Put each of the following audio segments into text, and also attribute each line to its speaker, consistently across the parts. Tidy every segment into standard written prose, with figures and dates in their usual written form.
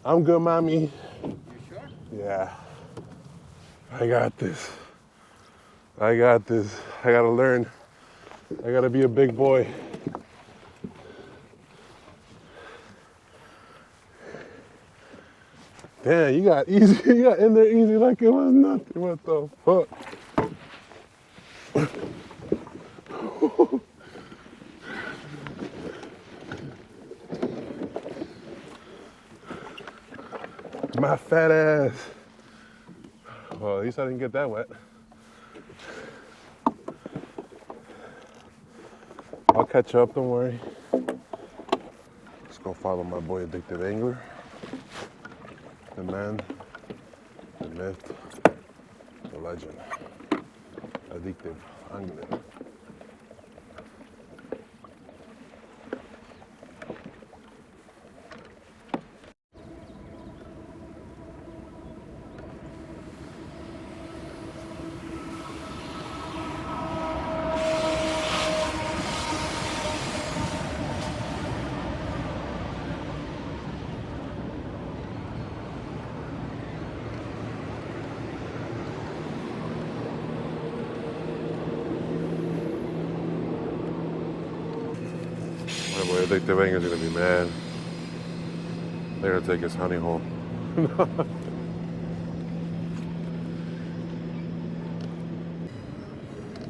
Speaker 1: I'm good, mommy.
Speaker 2: You sure?
Speaker 1: Yeah. I got this. I got this. I gotta learn. I gotta be a big boy. Damn, you got easy. You got in there easy like it was nothing. What the fuck? My fat ass. Well, at least I didn't get that wet. I'll catch up, don't worry. Let's go follow my boy Addicted Angler. The man, the myth, the legend. Addictive Angler. My boy Addictive Angler's gonna be mad. They're gonna take his honey hole.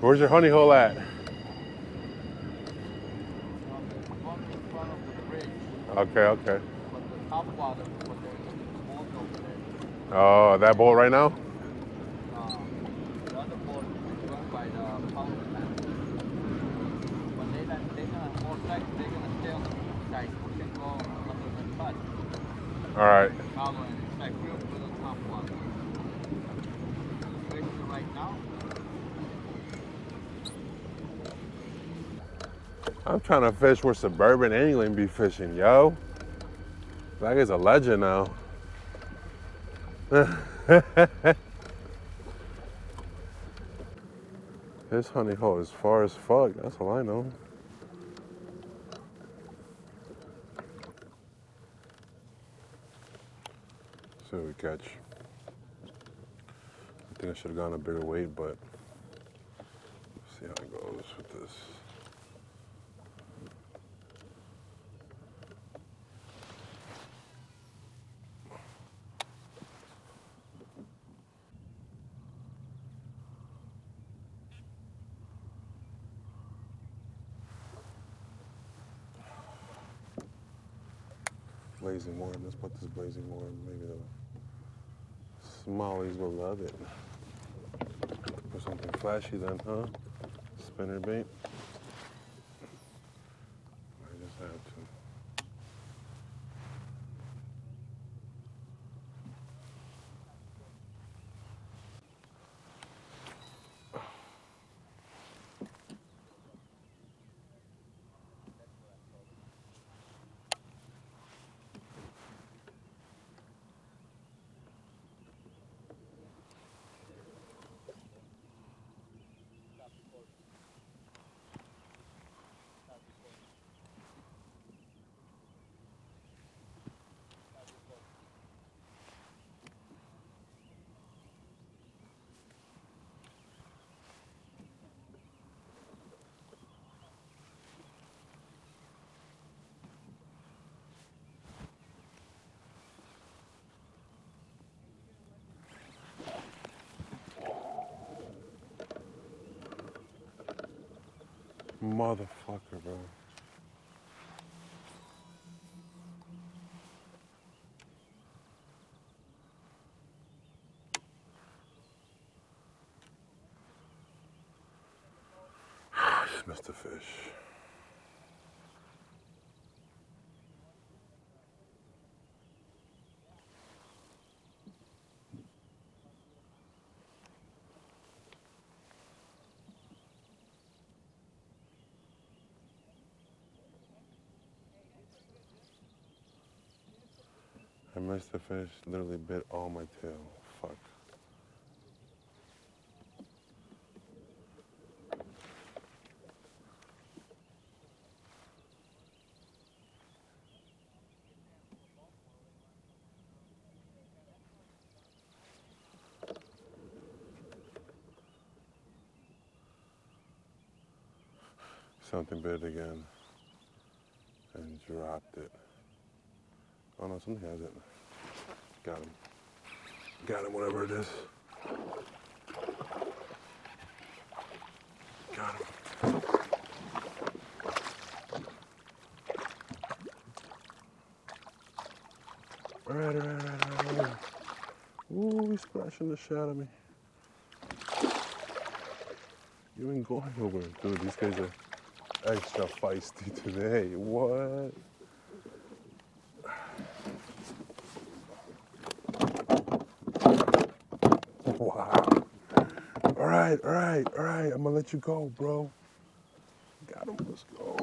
Speaker 1: Where's your honey hole at?
Speaker 2: One in front of the bridge,
Speaker 1: Okay, okay.
Speaker 2: but the top water, but there's a small boat there.
Speaker 1: Oh, that boat right now?
Speaker 2: The other boat is run by the power plant. But they're gonna more likely they're gonna stay on the side. We can go under the cut.
Speaker 1: All right.
Speaker 2: Follow and inspect real good on top water. Especially right now.
Speaker 1: I'm trying to fish where suburban angling be fishing, yo. That guy's a legend now. His honey hole is far as fuck. That's all I know. See what we catch. I think I should have gone a bigger weight, but see how it goes with this. Blazing warm. Let's put this blazing warm. Maybe the smallies will love it. Put something flashy then, huh? Spinner bait. I just had to. Motherfucker, bro. I just missed a fish. I missed the fish. Literally bit all my tail. Fuck. something bit again and dropped it. Oh no, something has it. Got him. Got him, whatever it is. Got him. All right. Ooh, he's splashing the shit out of me. You ain't going over. Dude, these guys are extra feisty today. What? Wow. All right. I'm gonna let you go, bro. Got him. Let's go.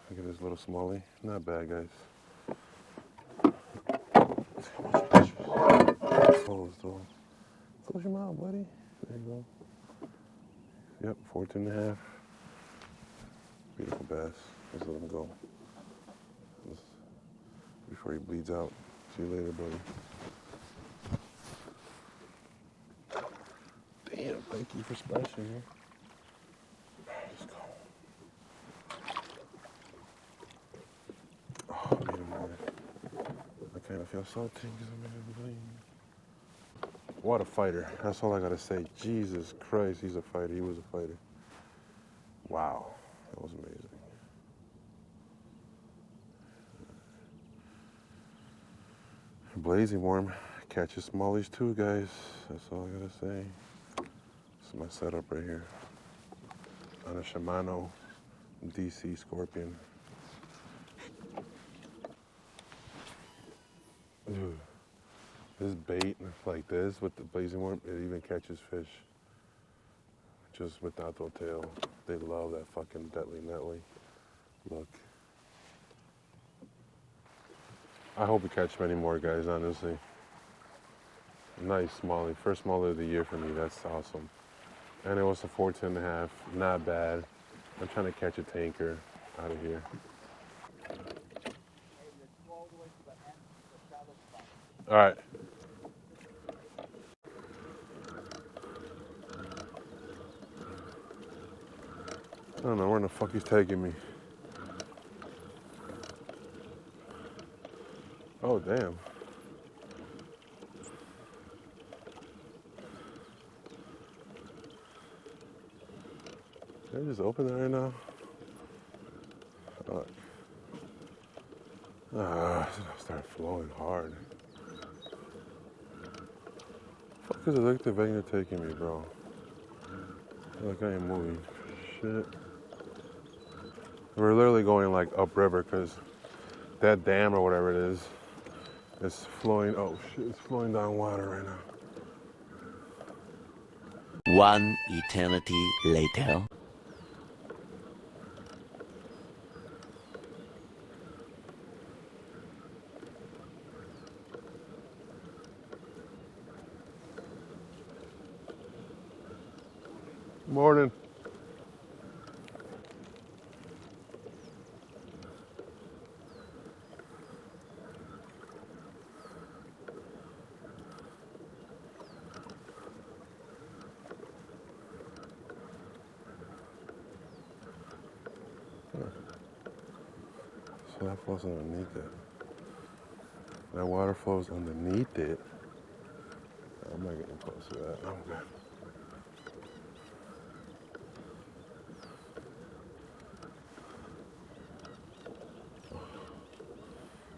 Speaker 1: Look at this little smallie. Not bad, guys. Close, though. Close your mouth, buddy. There you go. Yep, 14 and a half. Beautiful bass. Let's let him go. Before he bleeds out. See you later, buddy. Damn, thank you for splashing here. Let's go. Oh, wait a minute. I kind of feel salty because I'm in a bleed. What a fighter. That's all I gotta say. Jesus Christ, he's a fighter. He was a fighter. Wow, that was amazing. Blazing warm. Catches smallies too, guys. That's all I gotta say. This is my setup right here. On a Shimano DC Scorpion. Dude, this bait like this with the blazing worm, it even catches fish. Just without the tail. They love that fucking deadly netly. Look. I hope we catch many more, guys, honestly. Nice smallie. First smallie of the year for me. That's awesome. And it was a 14 and a half. Not bad. I'm trying to catch a tanker out of here. All right. I don't know where the fuck he's taking me. Oh, damn. Can I just open it right now? It's gonna start flowing hard. Fuck is it like the vein you're taking me, bro? I feel like I ain't moving. Shit. We're literally going like upriver because that dam or whatever it is flowing. Oh shit, it's flowing down water right now.
Speaker 3: One eternity later.
Speaker 1: Morning. So that flows underneath it. That water flows underneath it. I'm not getting close to that. I'm good.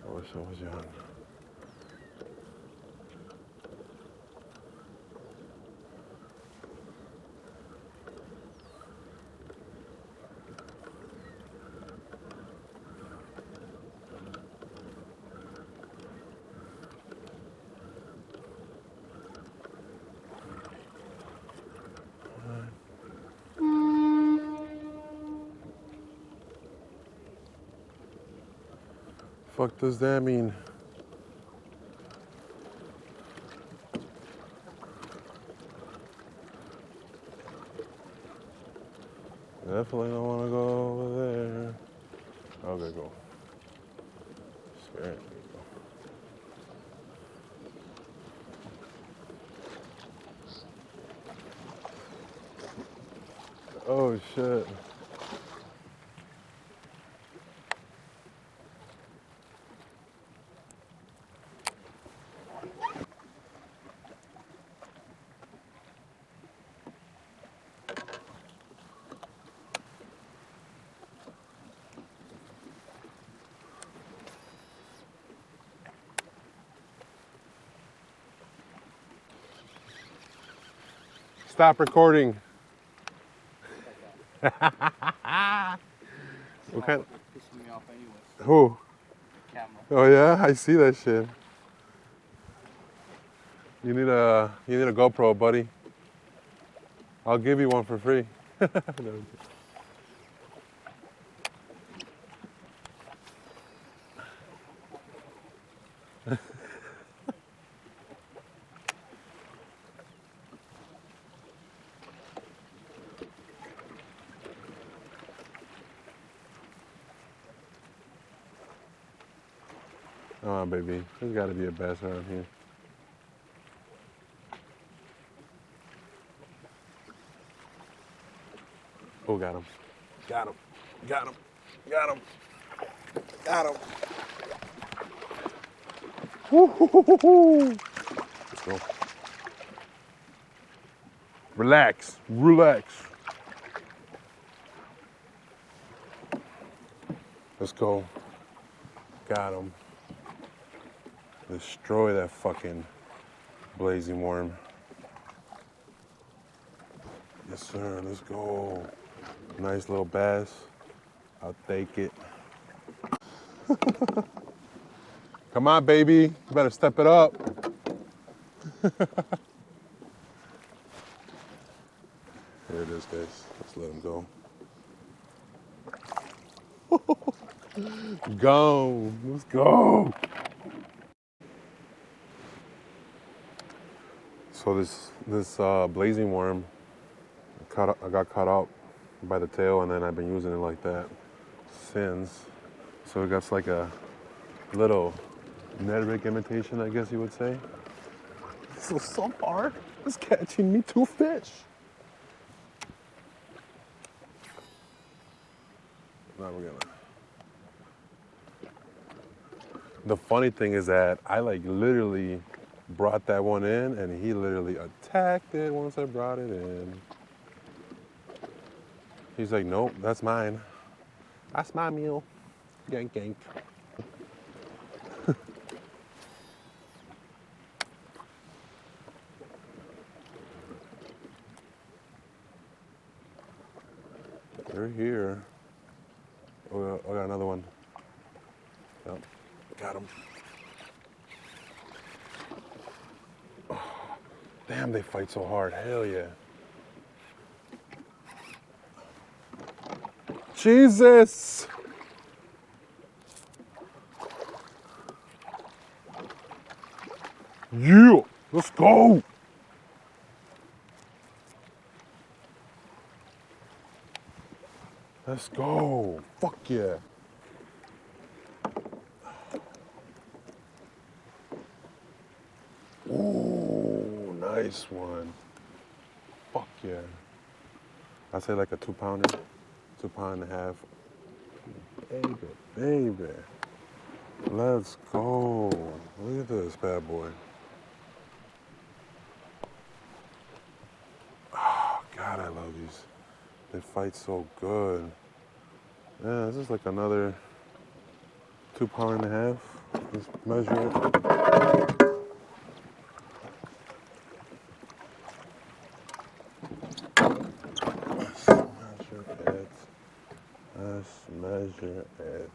Speaker 1: I wish I was young. Fuck does that mean? Definitely don't want to go over there. Okay, go. Scared. Oh shit. Stop recording. What kind?
Speaker 2: Pissing me off anyways.
Speaker 1: Who?
Speaker 2: Camera.
Speaker 1: Oh yeah, I see that shit. You need a GoPro, buddy. I'll give you one for free. Oh baby, there's got to be a bass around here. Oh, got him. Got him. Got him. Got him. Got him. Woo-hoo-hoo-hoo-hoo. Let's go. Relax. Relax. Let's go. Got him. Destroy that fucking blazing worm. Yes, sir. Let's go. Nice little bass. I'll take it. Come on, baby. You better step it up. Here it is, guys. Let's let him go. Go. Let's go. So this blazing worm, I got caught out by the tail, and then I've been using it like that since. So it got like a little Ned rig imitation, I guess you would say. So far, it's catching me 2 fish. Now we're gonna. The funny thing is that I like literally brought that one in, and he literally attacked it once I brought it in. He's like, nope, that's mine. That's my meal. Yank, yank. They're here. Oh, I got another one. Yep. Got him. Oh, damn, they fight so hard. Hell yeah. Jesus! Yeah! Let's go! Let's go! Fuck yeah! Ooh, nice one. Fuck yeah. I'd say like a 2-pounder, 2.5 pounds. Baby, baby. Let's go. Look at this bad boy. Oh, God, I love these. They fight so good. Yeah, this is like another 2.5 pounds. Let's measure it. Let's measure it.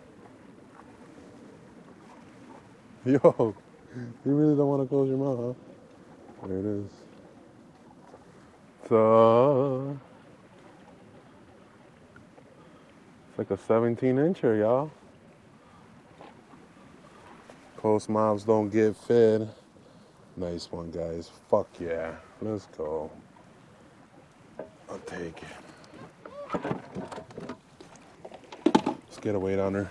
Speaker 1: Yo, you really don't want to close your mouth, huh? There it is. So, it's like a 17-incher, y'all. Close mouths don't get fed. Nice one, guys. Fuck yeah. Let's go. I'll take it. Let's get a weight on her.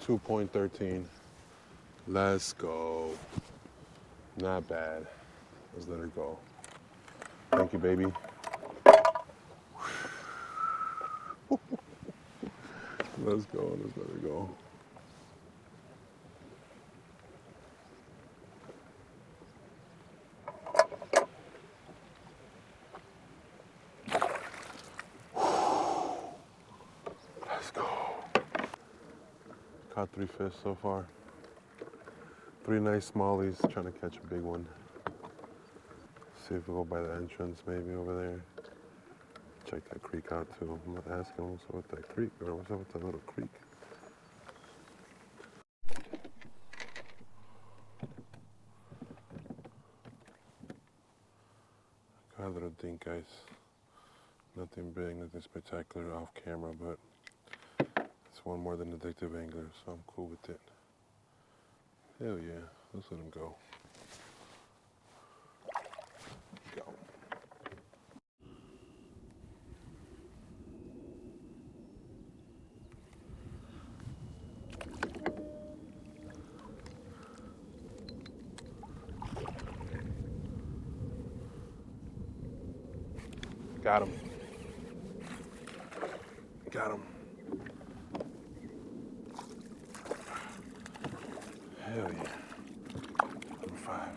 Speaker 1: 2.13. Let's go. Not bad. Let's let her go. Thank you, baby. Let's go. Let's let her go. Let's go. Caught 3 fish so far. 3 nice smallies. Trying to catch a big one. See if we go by the entrance maybe over there. Check that creek out too. I'm gonna ask him what's up with that creek or what's up with that little creek. Got a little dink, guys. Nothing big, nothing spectacular off camera, but it's one more than addictive angler, so I'm cool with it. Hell yeah, let's let him go. Go. Got him. Got him. Hell yeah. Number 5.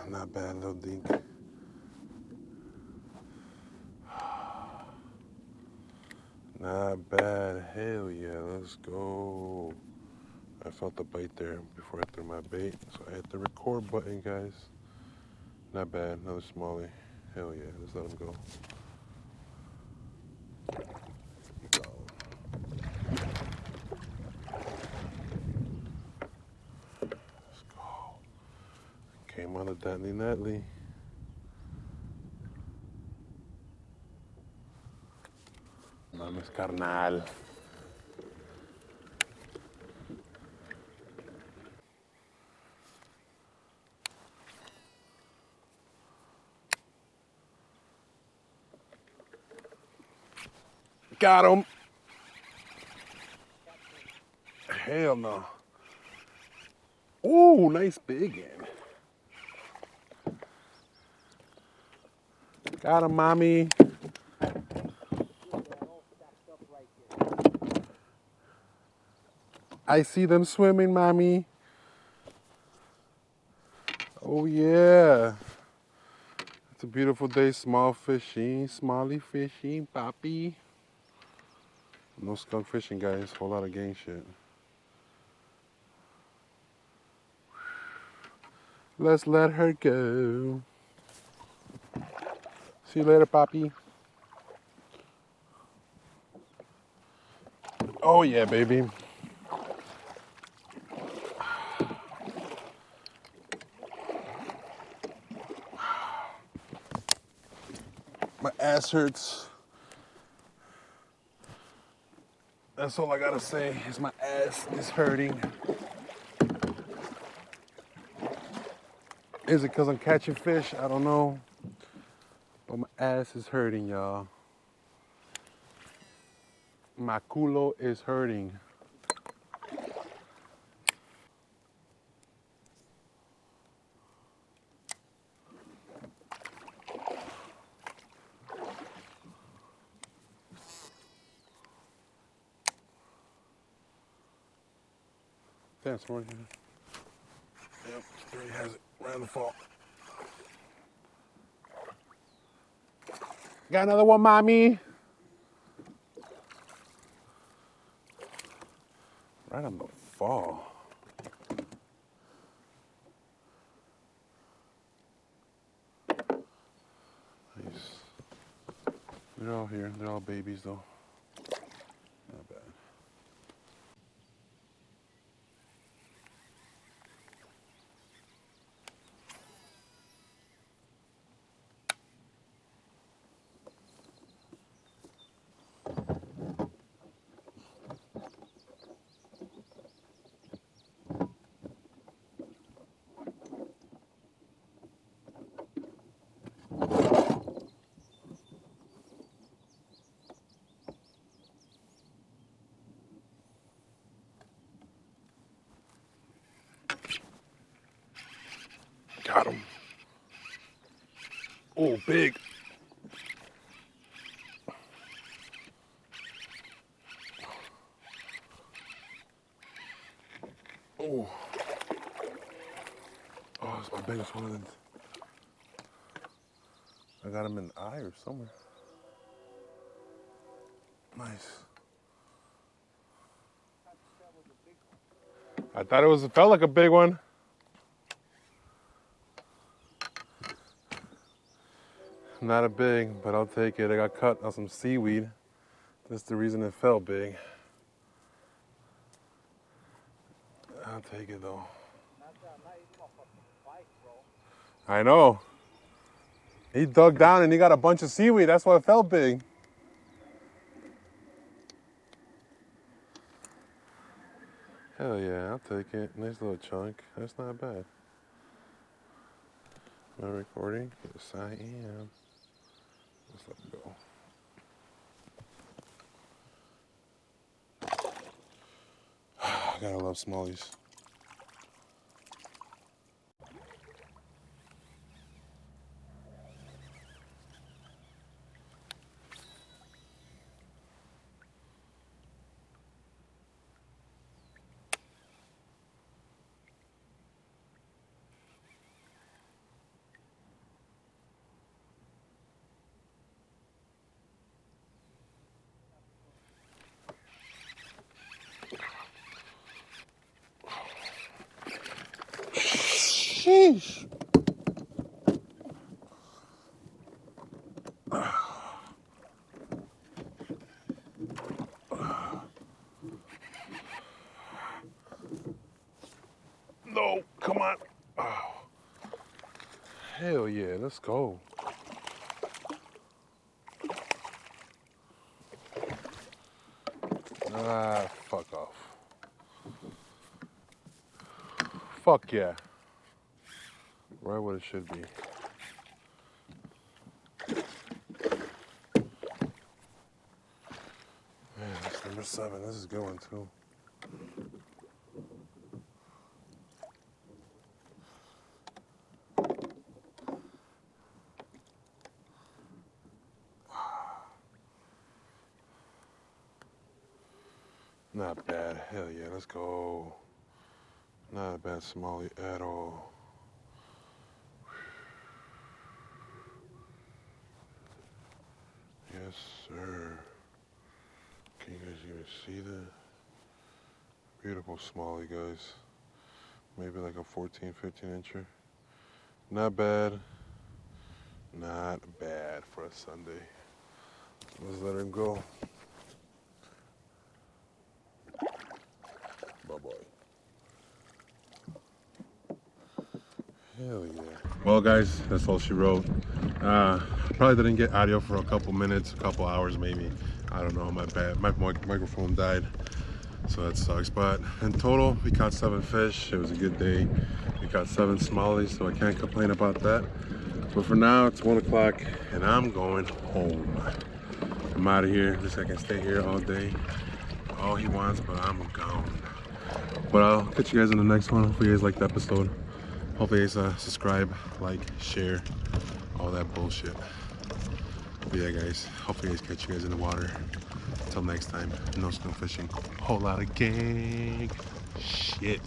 Speaker 1: Not bad, little dink. Not bad. Hell yeah, let's go. I felt the bite there before I threw my bait, so I hit the record button, guys. Not bad, another smallie. Hell yeah, let's let him go. Let's go. Came on a deadly Netley. Mames, carnal. Got him. Hell no. Ooh, nice big one. Got him, mommy. I see them swimming, mommy. Oh yeah. It's a beautiful day, small fishing, smally fishing, poppy. No skunk fishing, guys. Whole lot of gang shit. Let's let her go. See you later, Poppy. Oh yeah, baby. My ass hurts. That's all I gotta say is my ass is hurting. Is it because I'm catching fish? I don't know. But my ass is hurting, y'all. My culo is hurting. Damn, it's right here. Yep, there he has it. Right in the fall. Got another one, mommy. Right on the fall. Nice. They're all here. They're all babies, though. Not bad. Got him. Oh, big. Oh. Oh, it's my biggest one. I got him in the eye or somewhere. Nice. I thought it felt like a big one. Not a big, but I'll take it. I got cut on some seaweed. That's the reason it felt big. I'll take it though. I know. He dug down and he got a bunch of seaweed. That's why it felt big. Hell yeah, I'll take it. Nice little chunk. That's not bad. Am I recording? Yes, I am. Let's let it go. I gotta love smallies. Sheesh. No, come on. Oh. Hell yeah, let's go. Ah, fuck off. Fuck yeah. Right what it should be. Man, that's number 7. This is a good one too. Not bad. Hell yeah, let's go. Not a bad smallie at all. Yes, sir. Can you guys even see that? Beautiful smallie, guys. Maybe like a 14, 15 incher. Not bad. Not bad for a Sunday. Let's let him go. Bye-bye. Hell yeah. Well, guys, that's all she wrote. Probably didn't get audio for a couple minutes, a couple hours maybe. I don't know, my bad. My microphone died, so that sucks. But in total, we caught 7 fish. It was a good day. We caught 7 smallies, so I can't complain about that. But for now, it's 1 o'clock, and I'm going home. I'm out of here. At least I can stay here all day. All he wants, but I'm gone. But I'll catch you guys in the next one. Hopefully you guys liked the episode. Hopefully you guys subscribe, like, share, all that bullshit. But yeah, guys, hopefully you guys catch you guys in the water. Until next time, no snow fishing. Whole lot of gang shit.